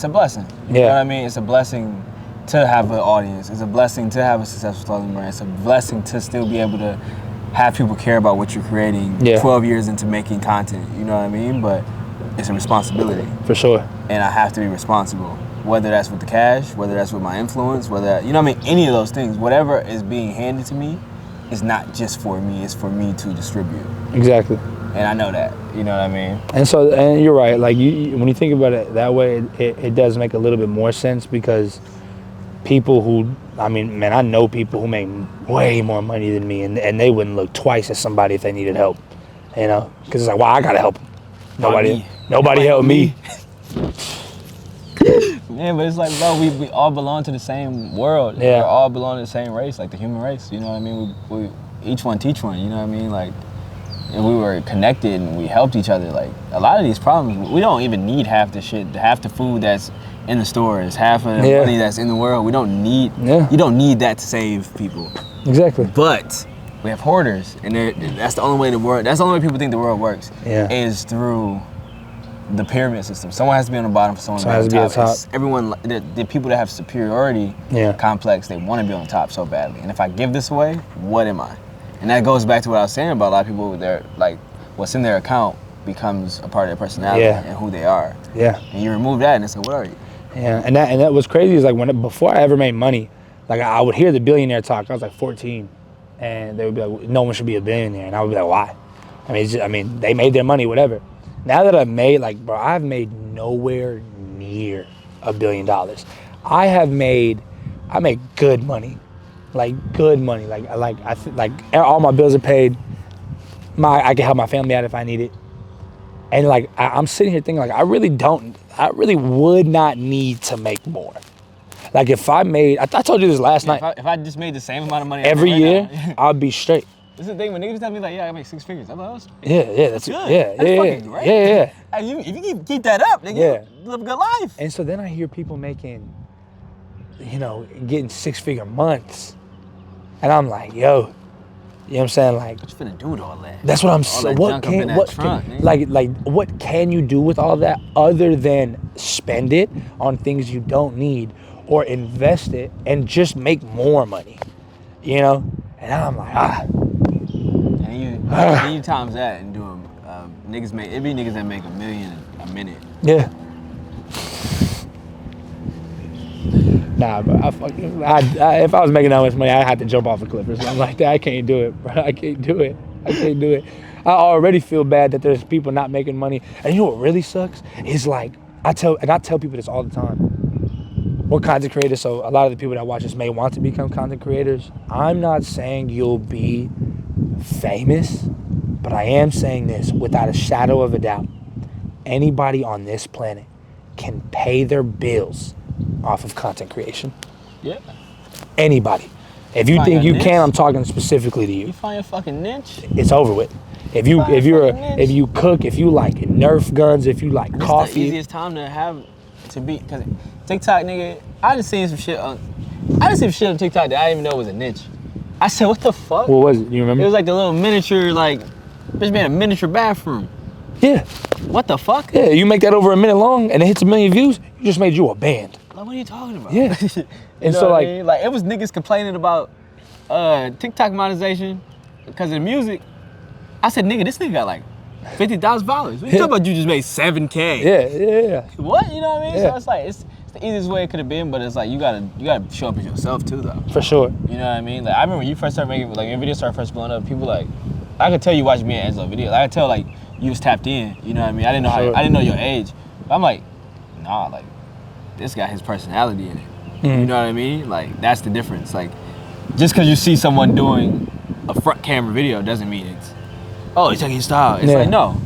a blessing. You know what I mean? It's a blessing to have an audience. It's a blessing to have a successful clothing brand. It's a blessing to still be able to have people care about what you're creating 12 years into making content. You know what I mean? But it's a responsibility. For sure. And I have to be responsible. Whether that's with the cash, whether that's with my influence, whether, you know what I mean? Any of those things. Whatever is being handed to me, it's not just for me, it's for me to distribute. Exactly. And I know that, you know what I mean? And you're right, like when you think about it that way, it does make a little bit more sense because people who, I mean, man, I know people who make way more money than me and they wouldn't look twice at somebody if they needed help, you know? Because it's like, well, I gotta help them. Nobody help me. Yeah, but it's like, bro, we all belong to the same world. Yeah. We all belong to the same race, like the human race. You know what I mean? We each one teach one. You know what I mean? Like, and we were connected and we helped each other. Like, a lot of these problems, we don't even need half the shit, half the food that's in the stores, half of the money that's in the world. We don't need. You don't need that to save people. Exactly. But we have hoarders, and that's the only way the world. That's the only way people think the world works. Yeah. Is through the pyramid system. Someone has to be on the bottom for someone to be on the top. Everyone, the people that have superiority complex, they want to be on top so badly. And if I give this away, what am I? And that goes back to what I was saying about a lot of people. They're like, what's in their account becomes a part of their personality and who they are. Yeah. And you remove that, and it's like, what are you? Yeah. And that was crazy. Is like before I ever made money, like I would hear the billionaire talk. I was like 14, and they would be like, no one should be a billionaire, and I would be like, why? I mean, they made their money, whatever. Now that I've made, like, bro, I've made nowhere near $1 billion. I make good money, like good money. Like all my bills are paid. I can help my family out if I need it. And like, I'm sitting here thinking, like, I really would not need to make more. Like if I made, I told you this last night. If I just made the same amount of money every year, I'd be straight. This is the thing, when niggas tell me like, I make 6 figures. I'm like, that's that's good. Yeah, that's fucking great. Yeah. If you keep that up, nigga, you live a good life. And so then I hear people making, getting 6-figure months. And I'm like, yo, you know what I'm saying? Like, what you finna do with all that? That's what I'm saying. What can you do with all that other than spend it on things you don't need or invest it and just make more money, And I'm like, And you times that and do it'd be niggas that make $1 million a minute. Yeah. Nah, bro. If I was making that much money, I'd have to jump off a cliff or something like that. I can't do it, bro. I can't do it. I already feel bad that there's people not making money. And you know what really sucks? Is like, I tell people this all the time. We're content creators, so a lot of the people that watch us may want to become content creators. I'm not saying you'll be famous, but I am saying this without a shadow of a doubt. Anybody on this planet can pay their bills off of content creation. Yeah. Anybody. If you Find think your you niche. can, I'm talking specifically to you. You find your fucking niche. It's over with. If you cook, if you like Nerf guns, if you like coffee. It's the easiest time to have to be, cause TikTok, nigga. I just seen some shit on TikTok that I didn't even know was a niche. I said, what the fuck? What was it? You remember? It was like the little miniature, like, bitch made a miniature bathroom. Yeah. What the fuck? Yeah, you make that over a minute long and it hits 1 million views, you just made you a band. Like, what are you talking about? Yeah. And know so what I like, mean? Like, it was niggas complaining about TikTok monetization because of the music. I said, nigga, this nigga got like $50,000. What you talking about? You just made $7K. yeah. What? You know what I mean? Yeah. So it's like it's the easiest way it could have been, but it's like you gotta show up as yourself too, though. For sure. You know what I mean? Like I remember when you first started making, like your videos started first blowing up. People like, I could tell you watched me and Angelo video. Like, I could tell like you was tapped in. You know what I mean? I didn't know Sure. I didn't know your age. But I'm like, nah, like this got his personality in it. You know what I mean? Like that's the difference. Like just because you see someone doing a front camera video doesn't mean it's it's taking style. It's like no.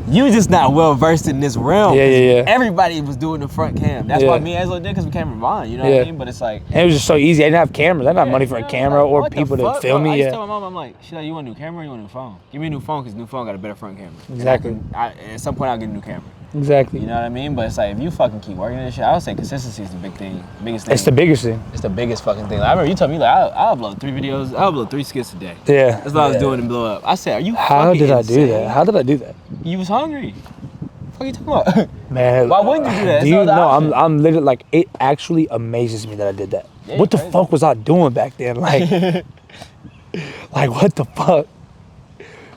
You just not well versed in this realm. Yeah. Everybody was doing the front cam. That's why me and Angelo did, because we came from Vine, you know what I mean? But it's like... And it was just so easy. I didn't have cameras. I didn't have money for a camera like, or people to film me. I used to tell my mom, I'm like, she's like, you want a new camera or you want a new phone? Give me a new phone, because new phone got a better front camera. Exactly. At some point, I'll get a new camera. Exactly. You know what I mean? But it's like, if you fucking keep working this shit, I would say consistency is the biggest thing. It's the biggest thing. It's the biggest fucking thing. Like, I remember you told me, like, I'll upload 3 videos. I'll upload 3 skits a day. Yeah. That's what I was doing to blow up. I said, are you How fucking did I insane? do that? How did I do that? You was hungry. What are you talking about? Man, why wouldn't you do that? Do you know? I'm literally like, it actually amazes me that I did that. Yeah, what the crazy. fuck was I doing back then? Like, like what the fuck?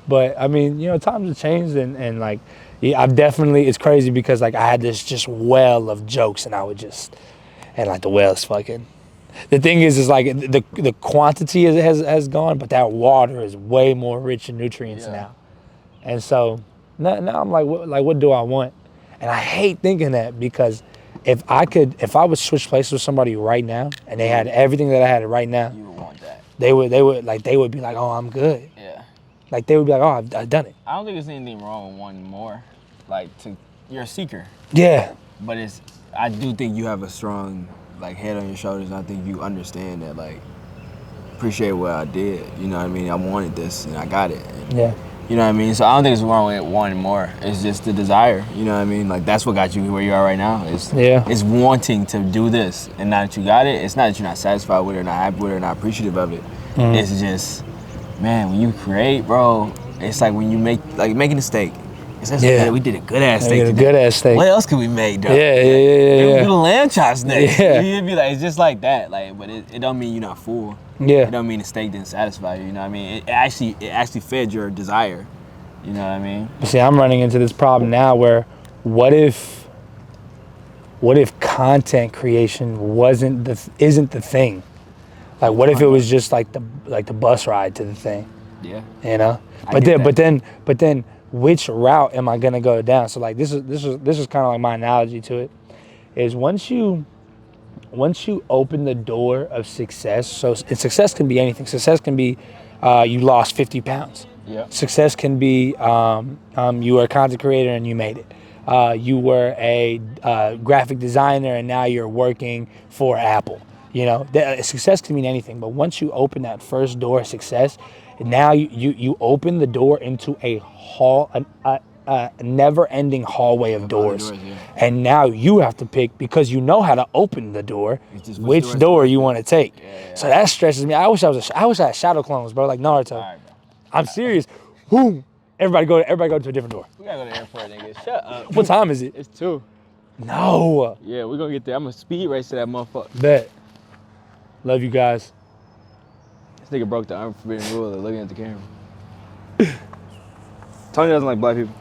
But I mean, you know, times have changed, and like, yeah, I've definitely. It's crazy because like I had this just well of jokes, and I would just, and like the well is fucking. The thing is like the quantity has gone, but that water is way more rich in nutrients now, and so. Now I'm like, what do I want? And I hate thinking that, because if I would switch places with somebody right now and they had everything that I had right now, You would want that. they would be like, oh, I'm good. Yeah. Like they would be like, oh, I've done it. I don't think there's anything wrong with wanting more. Like you're a seeker. Yeah. But I do think you have a strong like head on your shoulders. I think you understand that, like, appreciate what I did. You know what I mean? I wanted this and I got it. And, Yeah. You know what I mean? So I don't think it's wrong with wanting more. It's just the desire. You know what I mean? Like that's what got you where you are right now. It's wanting to do this, and now that you got it, it's not that you're not satisfied with it, or not happy with it, or not appreciative of it. It's just, man, when you create, bro, it's like when you making a steak. It's just like, we did a good ass steak. A good ass steak. What else could we make, though? Yeah. Do the lamb chops next. Yeah. You'd be like, it's just like that. Like, but it don't mean you're not full. Yeah. It don't mean the steak didn't satisfy you. You know what I mean? It actually fed your desire. You know what I mean? But see, I'm running into this problem now where, what if content creation isn't the thing? Like, what if it was just like the bus ride to the thing? Yeah. You know. But then, which route am I gonna go down? So like, this is kind of like my analogy to it. Is once you open the door of success. So success can be anything. Success can be you lost 50 pounds. Yeah. Success can be you were a content creator and you made it. You were a graphic designer and now you're working for Apple. You know, success can mean anything. But once you open that first door of success, now you open the door into a never-ending hallway of doors. And now you have to pick, because you know how to open the door, which door you want to take. Yeah. So that stresses me. I wish I had shadow clones, bro, like Naruto. All right, bro. I'm serious. Boom. Everybody go to a different door. We gotta go to the airport, nigga. Shut up. What time is it? It's 2. No. Yeah, we're gonna get there. I'm gonna speed race to that motherfucker. Bet. Love you guys. This nigga broke the unforbidden rule of looking at the camera. Tony doesn't like black people.